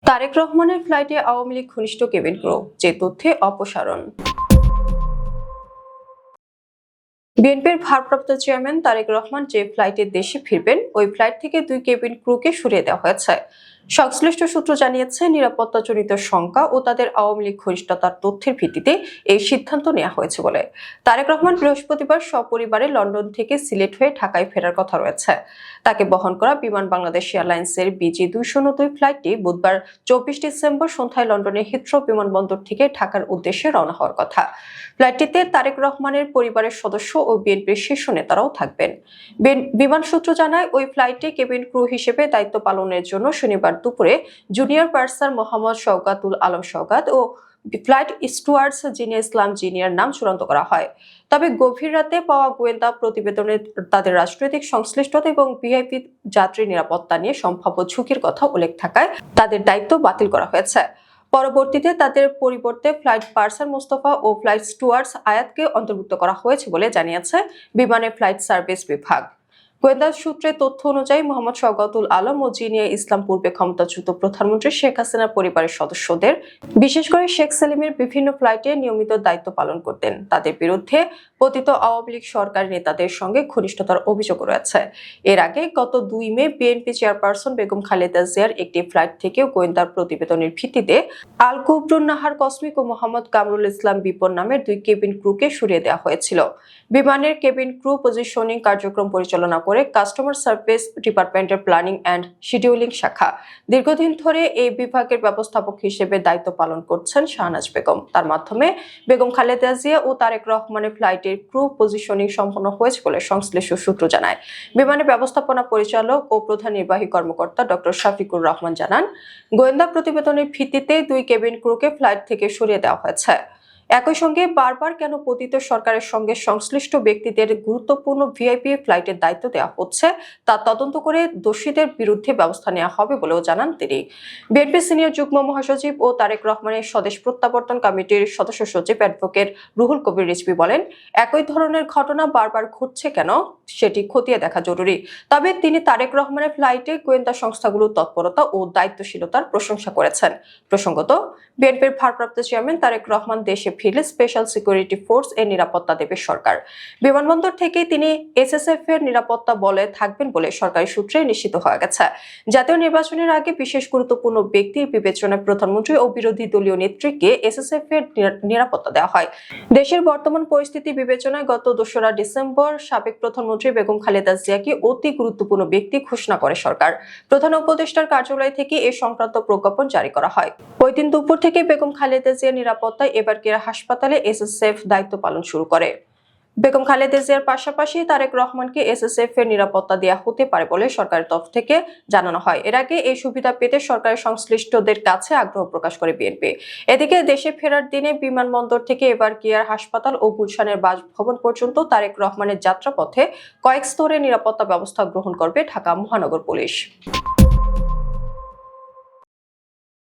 তারেক রহমানের ফ্লাইটে আওয়ামী লীগ ঘনিষ্ঠ কেবিন ক্রু, যে তথ্যে অপসারণ। বিএনপির ভারপ্রাপ্ত চেয়ারম্যান তারেক রহমান যে ফ্লাইটে দেশে ফিরবেন, ওই ফ্লাইট থেকে 2 কেবিন ক্রুকে সরিয়ে দেওয়া হয়েছে। সংশ্লিষ্ট সূত্র জানিয়েছে, নিরাপত্তাজনিত শঙ্কা ও তাদের আওয়ামী লীগ ঘনিষ্ঠতার তথ্যের ভিত্তিতে এই সিদ্ধান্ত নেওয়া হয়েছে বলে। তারেক রহমান বৃহস্পতিবার সপরিবারে লন্ডন থেকে সিলেট হয়ে ঢাকায় ফেরার কথা রয়েছে। তাকে বহন করা বিমান বাংলাদেশ এয়ারলাইন্সের BG-292 ফ্লাইটটি বুধবার 24 ডিসেম্বর সন্ধ্যায় লন্ডনের হিথ্রো বিমানবন্দর থেকে ঢাকার উদ্দেশ্যে রওনা হওয়ার কথা। ফ্লাইটটিতে তারেক রহমানের পরিবারের সদস্য ও বিএনপির শীর্ষ নেতারাও থাকবেন। বিমান সূত্র জানায়, ওই ফ্লাইটে কেবিন ক্রু হিসেবে দায়িত্ব পালনের জন্য শনিবার দুপুরে জুনিয়র পার্সার মোহাম্মদ শওকাতুল আলম শওকাত ও ফ্লাইট স্টুয়ার্ডস জিনিয়া ইসলাম জিনিয়ার নাম চূড়ান্ত করা হয়। তবে গভীর রাতে পাওয়া গোয়েন্দা প্রতিবেদনে তাদের রাজনৈতিক সংশ্লিষ্টতা এবং ভিআইপি যাত্রী নিরাপত্তা নিয়ে সম্ভাব্য ঝুঁকির কথা উল্লেখ থাকায় তাদের দায়িত্ব বাতিল করা হয়েছে। পরবর্তীতে তাদের পরিবর্তে ফ্লাইট পার্সার মোস্তফা ও ফ্লাইট স্টুয়ার্ডস আয়াতকে অন্তর্ভুক্ত করা হয়েছে বলে জানিয়েছে বিমানের ফ্লাইট সার্ভিস বিভাগ। গোয়েন্দা সূত্রে তথ্য অনুযায়ী মোহাম্মদ শওকাতুল আলম ও জিনিয়া ইসলাম পূর্বে ক্ষমতাচ্যুত প্রধানমন্ত্রী শেখ হাসিনার পরিবারের সদস্যদের, বিশেষ করে শেখ সেলিমের বিভিন্ন ফ্লাইটে নিয়মিত দায়িত্ব পালন করতেন। তাদের বিরুদ্ধে পতিত আওয়ামী লীগ সরকার নেতাদের সঙ্গে ঘনিষ্ঠতার অভিযোগ রয়েছে। এর আগে গত 2 মে বিএনপি চেয়ারপারসন বেগম খালেদা জিয়ার একটি ফ্লাইট থেকে গোয়েন্দার প্রতিবেদনের ভিত্তিতে আল কুবরুন নাহার কসমিক ও মোহাম্মদ কামরুল ইসলাম বিপন নামের 2 কেবিন ক্রুকে সরিয়ে দেওয়া হয়েছিল। বিমানের কেবিন ক্রু পজিশনিং কার্যক্রম পরিচালনা করে কাস্টমার সার্ভিস ডিপার্টমেন্টের প্ল্যানিং অ্যান্ড শিডিউলিং শাখা। দীর্ঘদিন ধরে এই বিভাগের ব্যবস্থাপক হিসেবে দায়িত্ব পালন করছেন শাহনাজ বেগম। তার মাধ্যমে বেগম খালেদা জিয়া ও তারেক রহমানের ফ্লাইটের ক্রু পজিশনিং সম্পন্ন হয়েছে বলে সংশ্লিষ্ট সূত্র জানায়। বিমানের ব্যবস্থাপনা পরিচালক ও প্রধান নির্বাহী কর্মকর্তা ডক্টর শফিকুর রহমান জানান, গোয়েন্দা প্রতিবেদনের ভিত্তিতে 2 কেবিন ক্রুকে ফ্লাইট থেকে সরিয়ে দেওয়া হয়েছে। একই সঙ্গে বারবার কেন পতিত সরকারের সঙ্গে সংশ্লিষ্ট ব্যক্তিদের গুরুত্বপূর্ণ ভিআইপি ফ্লাইটের দায়িত্ব দেওয়া হচ্ছে তা তদন্ত করে দোষীদের বিরুদ্ধে ব্যবস্থা নেওয়া হবে বলেও জানান তিনি। বিএনপি সিনিয়র যুগ্ম মহাসচিব ও তারেক রহমানের স্বদেশ প্রত্যাবর্তন কমিটির সদস্য সচিব অ্যাডভোকেট রুহুল কবির রিজভী বলেন, একই ধরনের ঘটনা বারবার ঘটছে কেন সেটি খতিয়ে দেখা জরুরি। তবে তিনি তারেক রহমানের ফ্লাইটে গোয়েন্দা সংস্থাগুলোর তৎপরতা ও দায়িত্বশীলতার প্রশংসা করেছেন। প্রসঙ্গত, বিএনপির ভারপ্রাপ্ত চেয়ারম্যান তারেক রহমান দেশে ফিরলে স্পেশাল সিকিউরিটি ফোর্স এর নিরাপত্তা দেবে সরকার। বিমানবন্দর থেকে তিনি SSF এর নিরাপত্তা বলে থাকবেন বলে সরকারি সূত্রে নিশ্চিত হয়ে গেছে। জাতীয় নির্বাচনের আগে বিশেষ গুরুত্বপূর্ণ ব্যক্তির বিবেচনায় প্রধানমন্ত্রী ও বিরোধী দলীয় নেত্রীকে SSF এর নিরাপত্তা দেওয়া হয়। দেশের বর্তমান পরিস্থিতি বিবেচনায় গত 2রা ডিসেম্বর সাবেক প্রধানমন্ত্রী বেগম খালেদা জিয়াকে অতি গুরুত্বপূর্ণ ব্যক্তি ঘোষণা করে সরকার। প্রধান উপদেষ্টার কার্যালয় থেকে এ সংক্রান্ত প্রজ্ঞাপন জারি করা হয়। ওই দিন দুপুর থেকে বেগম খালেদা জিয়ার নিরাপত্তায় এবার হাসপাতালে SSF দায়িত্ব পালন শুরু করে। বেগম খালেদা জিয়ার পাশাপাশি তারেক রহমানকে SSF এর নিরাপত্তা দেওয়া হতে পারে বলে সরকারের তরফ থেকে জানানো হয়। এর আগে এই সুবিধা পেতে সরকারের সংশ্লিষ্টদের কাছে আগ্রহ প্রকাশ করে বিএনপি। এদিকে দেশে ফেরার দিনে বিমানবন্দর থেকে এবার কেয়ার হাসপাতাল ও গুলশানের বাসভবন পর্যন্ত তারেক রহমানের যাত্রাপথে কয়েক স্তরে নিরাপত্তা ব্যবস্থা গ্রহণ করবে ঢাকা মহানগর পুলিশ।